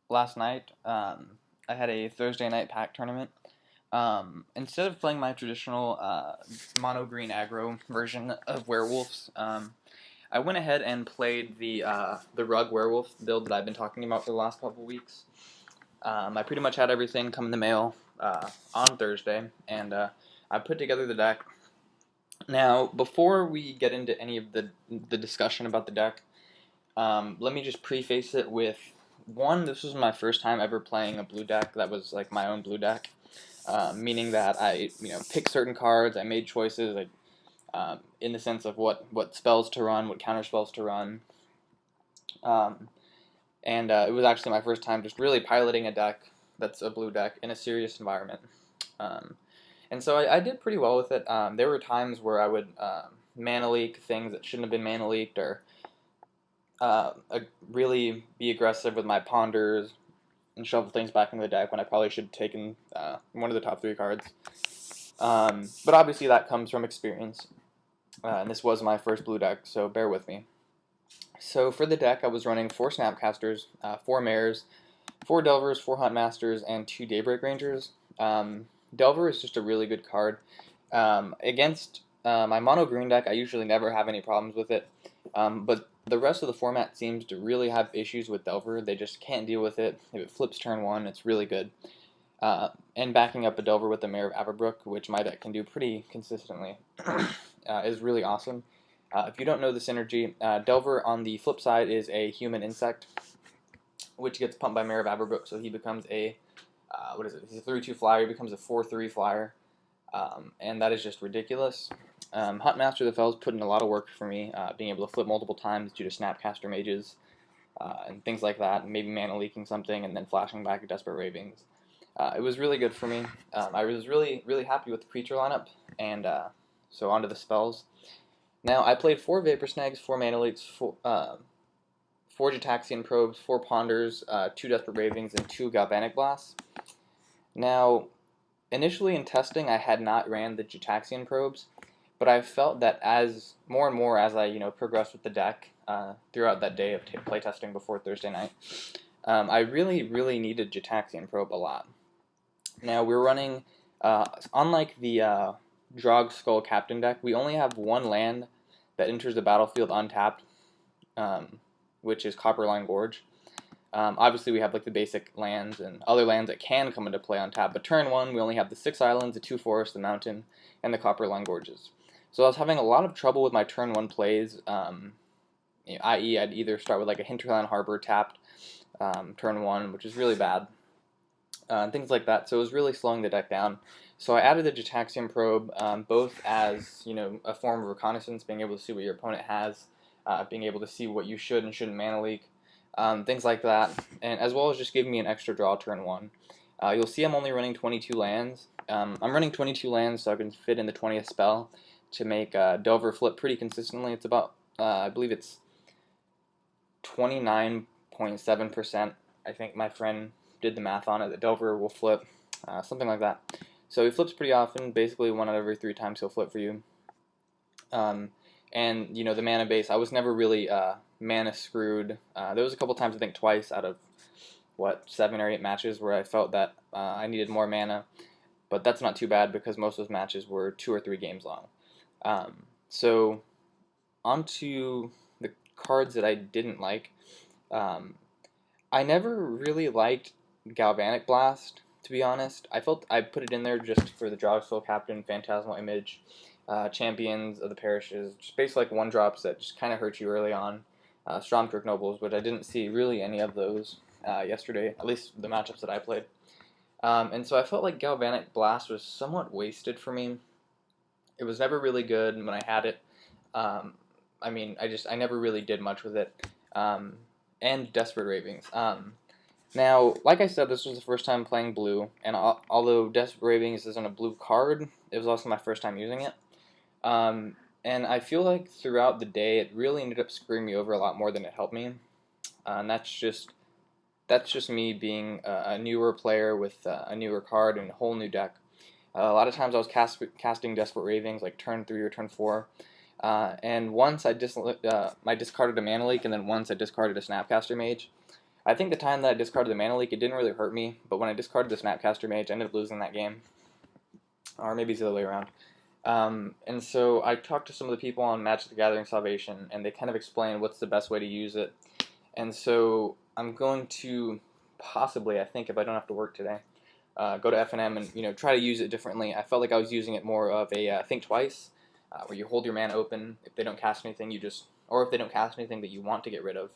last night, I had a Thursday night pack tournament. Instead of playing my traditional mono green aggro version of Werewolves, I went ahead and played the Rug Werewolf build that I've been talking about for the last couple weeks. I pretty much had everything come in the mail on Thursday, and I put together the deck. Now, before we get into any of the discussion about the deck, let me just preface it with one. This was my first time ever playing a blue deck that was like my own blue deck, meaning that I picked certain cards. I made choices like in the sense of what spells to run, what counter spells to run, um, and it was actually my first time just really piloting a deck that's a blue deck in a serious environment. Um, and so I did pretty well with it. There were times where I would mana leak things that shouldn't have been mana leaked, or really be aggressive with my ponders and shovel things back into the deck when I probably should have taken one of the top three cards. But obviously that comes from experience, and this was my first blue deck, so bear with me. So for the deck, I was running 4 Snapcasters, 4 Mares, 4 Delvers, 4 Huntmasters, and 2 Daybreak Rangers. Delver is just a really good card. Against my mono green deck, I usually never have any problems with it, but the rest of the format seems to really have issues with Delver. They just can't deal with it. If it flips turn 1, it's really good. And backing up a Delver with the Mare of Averbrook, which my deck can do pretty consistently, is really awesome. If you don't know the synergy, Delver on the flip side is a human insect, which gets pumped by Mare of Averbrook, so he becomes a, what is it? He's a 3/2 flyer, he becomes a 4/3 flyer, and that is just ridiculous. Huntmaster of the Fells put in a lot of work for me, being able to flip multiple times due to Snapcaster Mages, and things like that, maybe mana leaking something and then flashing back at Desperate Ravings. It was really good for me. I was really happy with the creature lineup, and so onto the spells. Now, I played 4 Vapor Snags, 4 Mana Leaks, 4 Jataxian Probes, 4 Ponders, 2 Desperate Ravings, and 2 Galvanic Blasts. Now, initially in testing, I had not ran the Jataxian Probes, but I felt that as more and more as I progressed with the deck throughout that day of playtesting before Thursday night, I really needed Jataxian Probe a lot. Now, we're running, unlike the Drog Skull Captain deck, we only have 1 land that enters the battlefield untapped, which is Copperline Gorge. Obviously, we have like the basic lands and other lands that can come into play untapped, but turn 1, we only have the 6 islands, the 2 forests, the mountain, and the Copperline Gorges. So I was having a lot of trouble with my turn 1 plays, i.e. I'd either start with like a Hinterland Harbor tapped turn 1, which is really bad, and things like that. So it was really slowing the deck down. So I added the Jataxian Probe, both as a form of reconnaissance, being able to see what your opponent has, being able to see what you should and shouldn't mana leak, things like that, and as well as just giving me an extra draw turn 1. You'll see I'm only running 22 lands. I'm running 22 lands so I can fit in the 20th spell to make Delver flip pretty consistently. It's about, I believe it's 29.7%. I think my friend did the math on it, that Delver will flip, something like that. So he flips pretty often, basically 1 out of every 3 times he'll flip for you. And the mana base, I was never really mana screwed. There was a couple times, I think twice out of 7 or 8 matches where I felt that I needed more mana, but that's not too bad because most of those matches were 2 or 3 games long. So onto the cards that I didn't like. I never really liked Galvanic Blast, to be honest. I felt I put it in there just for the Drogsoul Captain, Phantasmal Image, Champions of the Parishes, just basically like 1-drops that just kind of hurt you early on. Stormtrick Nobles, which I didn't see really any of those yesterday, at least the matchups that I played. And so I felt like Galvanic Blast was somewhat wasted for me. It was never really good when I had it. I never really did much with it. And Desperate Ravings. Now, like I said, this was the first time playing blue, and although Desperate Ravings isn't a blue card, it was also my first time using it. And I feel like throughout the day, it really ended up screwing me over a lot more than it helped me. And that's just me being a newer player with a newer card and a whole new deck. A lot of times I was casting Desperate Ravings like turn 3 or turn 4. And once I discarded a Mana Leak, and then once I discarded a Snapcaster Mage. I think the time that I discarded the Mana Leak, it didn't really hurt me, but when I discarded the Snapcaster Mage, I ended up losing that game. Or maybe it's the other way around. And so I talked to some of the people on Magic the Gathering Salvation, and they kind of explained what's the best way to use it. And so I'm going to possibly, I think, if I don't have to work today, go to FNM and try to use it differently. I felt like I was using it more of a think twice, where you hold your mana open. If they don't cast anything, or if they don't cast anything that you want to get rid of,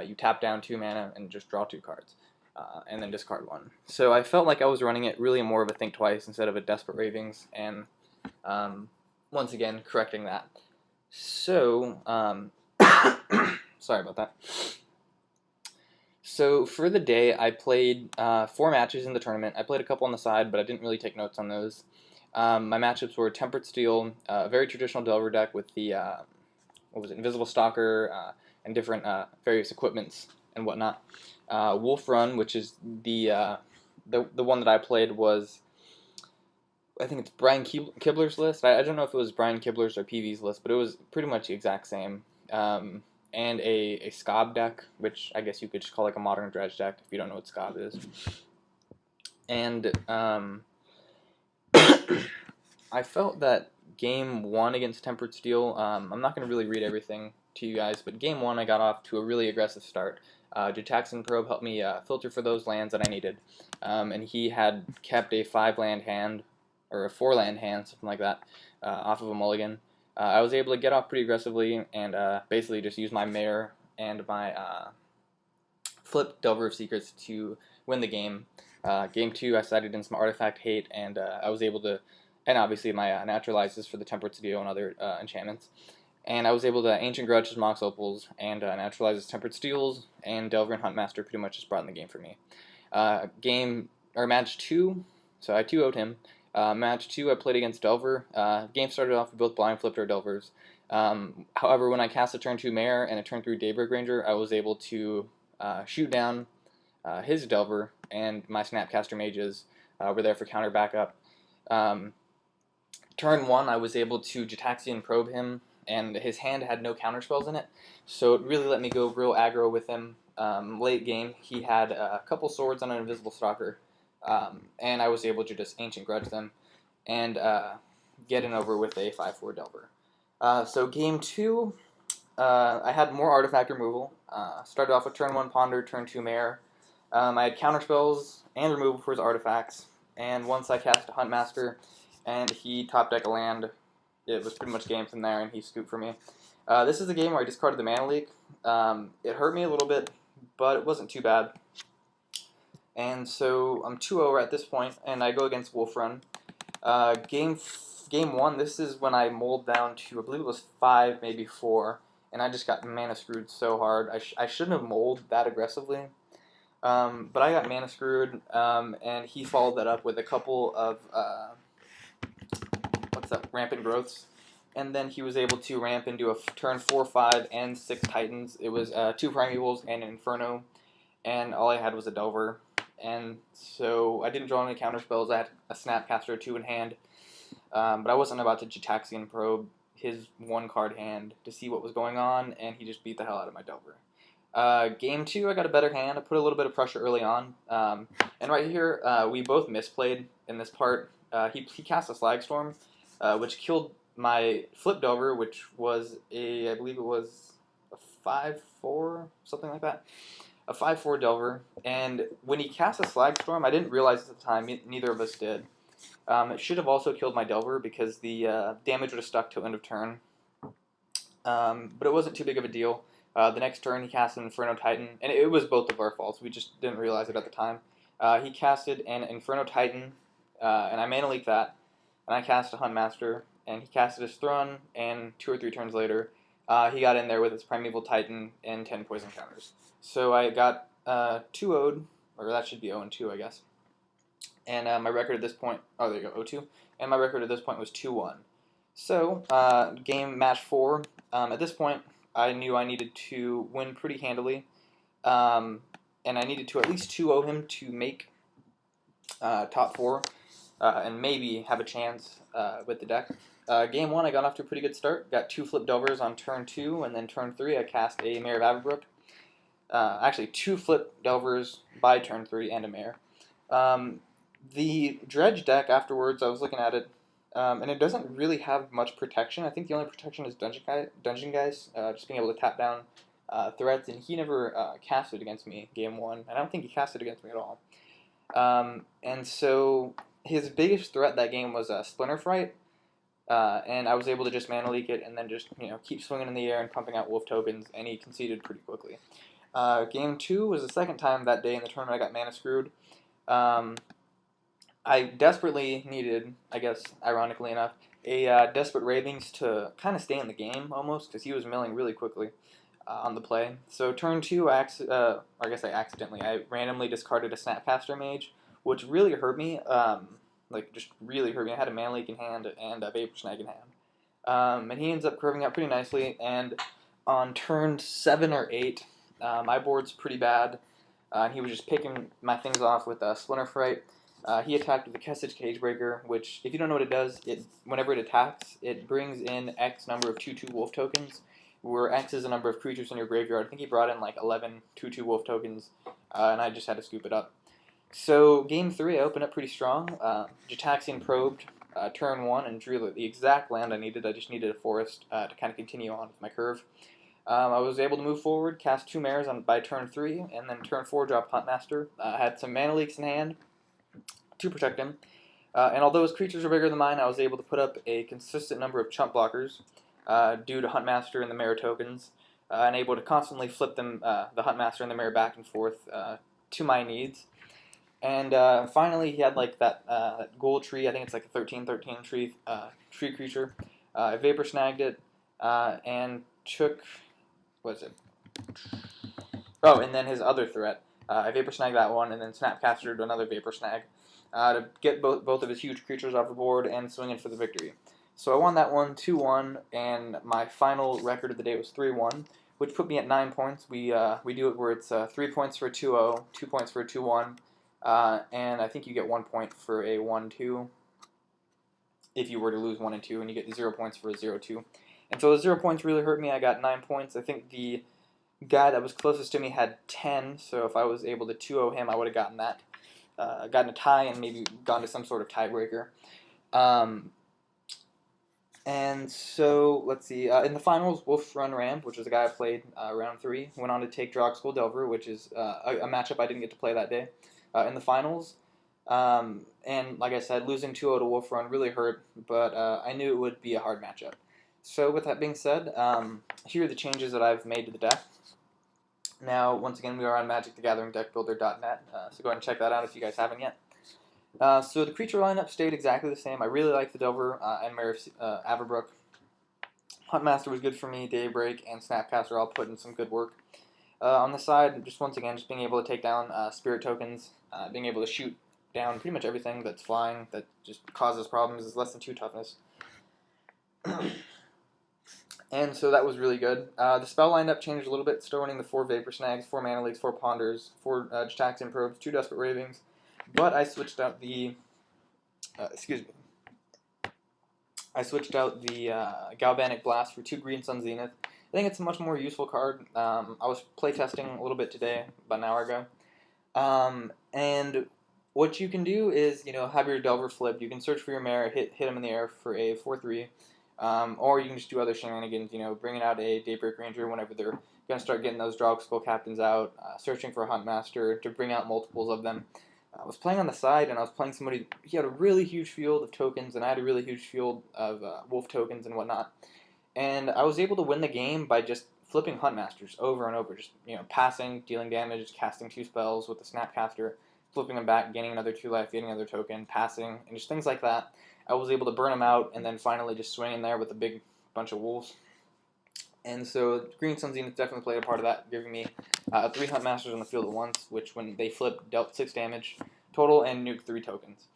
you tap down 2 mana and just draw 2 cards, and then discard 1. So I felt like I was running it really more of a think twice instead of a desperate ravings, and once again correcting that. So sorry about that. So for the day, I played 4 matches in the tournament. I played a couple on the side, but I didn't really take notes on those. My matchups were Tempered Steel, a very traditional Delver deck with the Invisible Stalker, and different various equipments and whatnot. Wolf Run, which is the one that I played, was, I think it's Brian Kibler's list. I don't know if it was Brian Kibler's or PV's list, but it was pretty much the exact same. And a Scob deck, which I guess you could just call like a modern dredge deck if you don't know what Scob is. And I felt that game 1 against Tempered Steel, I'm not going to really read everything to you guys, but game 1 I got off to a really aggressive start. Jitaxian Probe helped me filter for those lands that I needed, and he had kept a 5-land hand, or a 4-land hand, something like that, off of a mulligan. I was able to get off pretty aggressively and basically just use my Mare and my flip Delver of Secrets to win the game. Game 2 I sided in some Artifact Hate, and I was able to, and obviously my Naturalizes for the Tempered Steel and other enchantments. And I was able to Ancient Grudge Mox Opals and Naturalizes Tempered Steels, and Delver and Huntmaster pretty much just brought in the game for me. Match 2, so I 2-0'd him. Match 2 I played against Delver. Game started off with both Blind Flipped or Delvers. However, when I cast a turn 2 Mare and a turn 3 Daybreak Ranger, I was able to shoot down his Delver, and my Snapcaster Mages were there for counter backup. Turn 1 I was able to Jitaxian Probe him, and his hand had no counterspells in it, so it really let me go real aggro with him. Late game, he had a couple swords on an Invisible Stalker, and I was able to just Ancient Grudge them and get in over with a 5-4 Delver. So game 2, I had more artifact removal. Started off with turn 1 Ponder, turn 2 Mare. I had counterspells and removal for his artifacts, and once I cast a Huntmaster and he top deck a land, it was pretty much game from there, and he scooped for me. This is the game where I discarded the Mana Leak. It hurt me a little bit, but it wasn't too bad. And so I'm 2-0 at this point, and I go against Wolf Run. Game 1, this is when I mulled down to, I believe it was 5, maybe 4, and I just got mana screwed so hard. I shouldn't have mulled that aggressively, but I got mana screwed, and he followed that up with a couple of Rampant Growths, and then he was able to ramp into a turn 4, 5, and 6 Titans. It was 2 Primevals and an Inferno, and all I had was a Delver, and so I didn't draw any counter spells. I had a Snapcaster or 2 in hand, but I wasn't about to Jitaxian Probe his 1-card hand to see what was going on, and he just beat the hell out of my Delver. Game 2, I got a better hand. I put a little bit of pressure early on, and right here, we both misplayed in this part. He cast a Slagstorm, which killed my Flip Delver, which was I believe it was a 5-4, something like that. A 5-4 Delver, and when he cast a Slagstorm, I didn't realize at the time, neither of us did. It should have also killed my Delver because the damage would have stuck till end of turn. But it wasn't too big of a deal. The next turn he cast an Inferno Titan, and it was both of our faults, we just didn't realize it at the time. He casted an Inferno Titan, and I Mana Leaked that, and I cast a Huntmaster, and he casted his Thrun, and 2 or 3 turns later, he got in there with his Primeval Titan and 10 poison counters. So I got 2-0'd, or that should be 0-2, I guess. And my record at this point, oh, there you go, 0-2. And my record at this point was 2-1. So, match 4, at this point, I knew I needed to win pretty handily. And I needed to at least 2-0 him to make top 4, and maybe have a chance with the deck. Game 1, I got off to a pretty good start. Got 2 Flip Delvers on turn 2, and then turn 3, I cast a Mare of Avabrook. actually 2 flip Delvers by turn 3 and a mare. Um, the dredge deck afterwards, I was looking at it, and it doesn't really have much protection. I think the only protection is dungeon guys, just being able to tap down threats, and he never casted against me game 1. I don't think he casted against me at all. And so his biggest threat that game was Splinter Fright, and I was able to just mana leak it and then just keep swinging in the air and pumping out wolf tokens, and he conceded pretty quickly. Game 2 was the second time that day in the tournament I got mana screwed. I desperately needed, I guess, ironically enough, a Desperate Ravings to kind of stay in the game almost, because he was milling really quickly on the play. So turn 2, I guess I accidentally, I randomly discarded a Snapcaster Mage, which really hurt me, like just really hurt me. I had a Mana Leak in hand and a Vapor Snag in hand. And he ends up curving out pretty nicely, and on turn 7 or 8, my board's pretty bad, and he was just picking my things off with Splinter Fright. He attacked with the Kestage Cagebreaker, which, if you don't know what it does, whenever it attacks, it brings in X number of 2/2 wolf tokens, where X is the number of creatures in your graveyard. I think he brought in like 11 2/2 wolf tokens, and I just had to scoop it up. So game 3, I opened up pretty strong. Jataxian probed turn 1 and drew the exact land I needed. I just needed a forest to kind of continue on with my curve. I was able to move forward, cast 2 mares by turn 3, and then turn 4 drop Huntmaster. I had some mana leaks in hand to protect him. And although his creatures were bigger than mine, I was able to put up a consistent number of chump blockers due to Huntmaster and the mare tokens, and able to constantly flip them, the Huntmaster and the mare, back and forth to my needs. And finally, he had like that gold tree. I think it's like a 13/13 tree creature. I Vapor Snagged it and took, what is it? Oh, and then his other threat. I Vapor Snagged that one and then Snapcastered another Vapor Snag to get both of his huge creatures off the board and swing in for the victory. So I won that one 2-1, and my final record of the day was 3-1, which put me at 9 points. We do it where it's 3 points for a 2-0, 2 points for a 2-1, and I think you get 1 point for a 1-2 if you were to lose 1 and 2, and you get 0 points for a 0-2. And so the 0 points really hurt me. I got 9 points. I think the guy that was closest to me had 10, so if I was able to 2-0 him, I would have gotten that. Gotten a tie and maybe gone to some sort of tiebreaker. And so, let's see. In the finals, Wolf Run Ram, which was a guy I played round 3, went on to take Drogskol Delver, which is a matchup I didn't get to play that day in the finals. And like I said, losing 2-0 to Wolf Run really hurt, but I knew it would be a hard matchup. So with that being said, here are the changes that I've made to the deck. Now, once again, we are on MagicTheGatheringDeckBuilder.net, so go ahead and check that out if you guys haven't yet. So the creature lineup stayed exactly the same. I really like the Delver and Mare of Averbrook. Huntmaster was good for me. Daybreak and Snapcaster all put in some good work. On the side, just once again, just being able to take down spirit tokens, being able to shoot down pretty much everything that's flying that just causes problems is less than 2 toughness. And so that was really good. The spell lineup changed a little bit, still running the 4 Vapor Snags, 4 Mana Leaks, 4 Ponders, 4 Jataxian Probes, 2 Desperate Ravings, but I switched out the, Galvanic Blast for 2 Green Sun Zenith. I think it's a much more useful card. I was playtesting a little bit today, about an hour ago. And what you can do is, have your Delver flipped. You can search for your Mare, hit him in the air for a 4/3. Or you can just do other shenanigans, bringing out a Daybreak Ranger whenever they're going to start getting those Drogskol Captains out, searching for a Huntmaster to bring out multiples of them. I was playing on the side, and I was playing somebody, he had a really huge field of tokens, and I had a really huge field of wolf tokens and whatnot. And I was able to win the game by just flipping Huntmasters over and over, just, passing, dealing damage, casting 2 spells with the Snapcaster, flipping them back, gaining another 2 life, gaining another token, passing, and just things like that. I was able to burn them out and then finally just swing in there with a big bunch of wolves. And so Green Sun Zenith definitely played a part of that, giving me 3 Huntmasters on the field at once, which when they flipped dealt 6 damage total and nuked 3 tokens.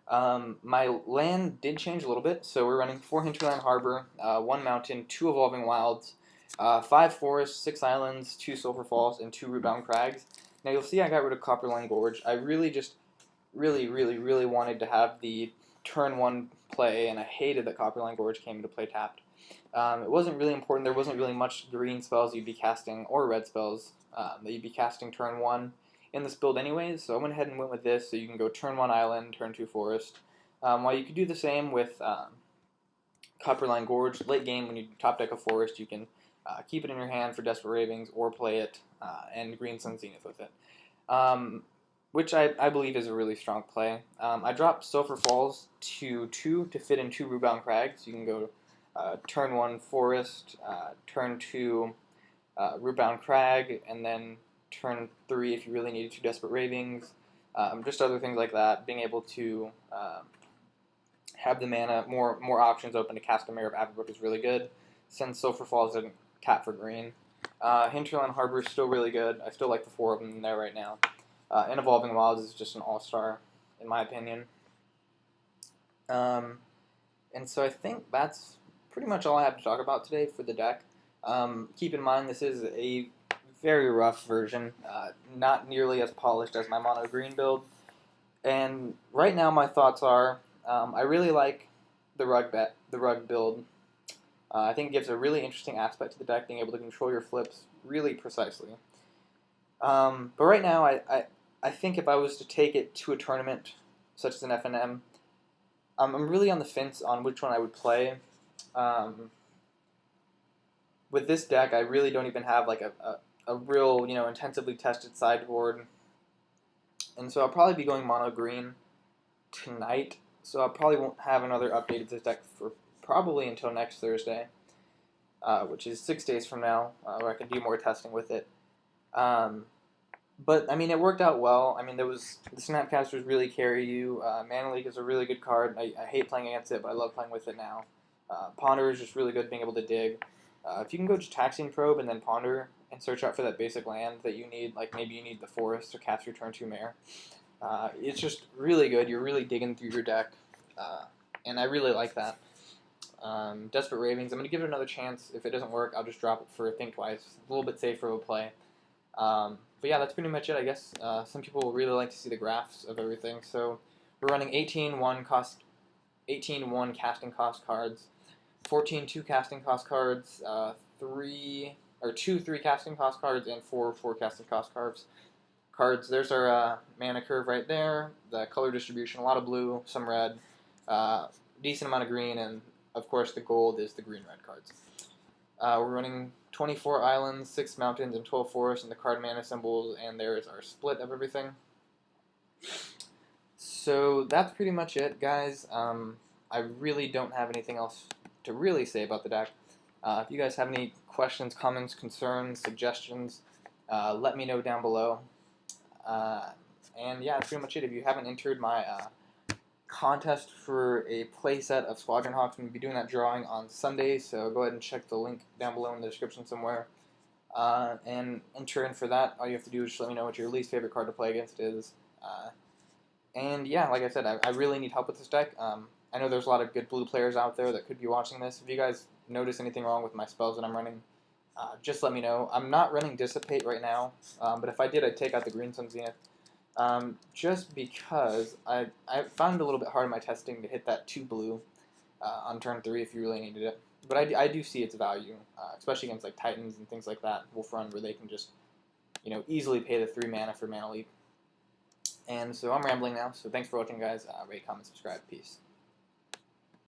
My land did change a little bit, so we're running 4 Hinterland Harbor, 1 Mountain, 2 Evolving Wilds, 5 Forests, 6 Islands, 2 Sulphur Falls, and 2 Rootbound Crags. Now you'll see I got rid of Copperline Gorge. I really really wanted to have the turn 1 play, and I hated that Copperline Gorge came into play tapped. It wasn't really important. There wasn't really much green spells you'd be casting or red spells that you'd be casting turn 1 in this build anyways, so I went ahead and went with this, so you can go turn 1 island, turn 2 forest. While you could do the same with Copperline Gorge, late game when you top deck a forest, you can keep it in your hand for Desperate Ravings or play it and Green Sun Zenith with it. Which I believe is a really strong play. I dropped Sulphur Falls to 2 to fit in 2 Rootbound Crags. You can go turn 1 Forest, turn 2 Rootbound Crag, and then turn 3 if you really needed 2 Desperate Ravings. Just other things like that. Being able to have the mana, more options open to cast a Mayor of Averbrook is really good, since Sulphur Falls doesn't cap for green. Hinterland Harbor is still really good. I still like the 4 of them in there right now. And Evolving Wilds is just an all-star, in my opinion. And so I think that's pretty much all I have to talk about today for the deck. Keep in mind this is a very rough version, not nearly as polished as my mono green build. And right now my thoughts are, I really like the rug build. I think it gives a really interesting aspect to the deck, being able to control your flips really precisely. But right now, I think if I was to take it to a tournament, such as an FNM, I'm really on the fence on which one I would play. With this deck, I really don't even have like a real, intensively tested sideboard. And so I'll probably be going mono green tonight. So I probably won't have another update of this deck for probably until next Thursday, which is 6 days from now, where I can do more testing with it. But, I mean, it worked out well. I mean, the Snapcasters really carry you. Mana Leak is a really good card. I hate playing against it, but I love playing with it now. Ponder is just really good being able to dig. If you can go to Taxing Probe and then Ponder and search out for that basic land that you need, like maybe you need the Forest to cast your turn 2 Mare, it's just really good. You're really digging through your deck, and I really like that. Desperate Ravings, I'm going to give it another chance. If it doesn't work, I'll just drop it for Think Twice. A little bit safer of a play. But yeah, that's pretty much it, I guess. Some people really like to see the graphs of everything. So we're running 18-1 casting cost cards, 14 2 casting cost cards, 2 3 casting cost cards, and 4 casting cost cards. There's our mana curve right there. The color distribution: a lot of blue, some red, decent amount of green, and of course the gold is the green-red cards. We're running 24 islands, 6 mountains, and 12 forests, and the card mana symbols, and there is our split of everything. So that's pretty much it, guys. I really don't have anything else to really say about the deck. If you guys have any questions, comments, concerns, suggestions, let me know down below. And yeah, that's pretty much it. If you haven't entered my contest for a playset of Squadron Hawks, I'm going to be doing that drawing on Sunday, so go ahead and check the link down below in the description somewhere. And enter in for that. All you have to do is just let me know what your least favorite card to play against is. And yeah, like I said, I really need help with this deck. I know there's a lot of good blue players out there that could be watching this. If you guys notice anything wrong with my spells that I'm running, just let me know. I'm not running Dissipate right now, but if I did, I'd take out the Green Sun Zenith. Just because I found it a little bit hard in my testing to hit that 2 blue on turn 3 if you really needed it. But I do see its value, especially against like Titans and things like that, Wolf Run, where they can just easily pay the 3 mana for Mana Leap. And so I'm rambling now, so thanks for watching, guys. Rate, comment, subscribe. Peace.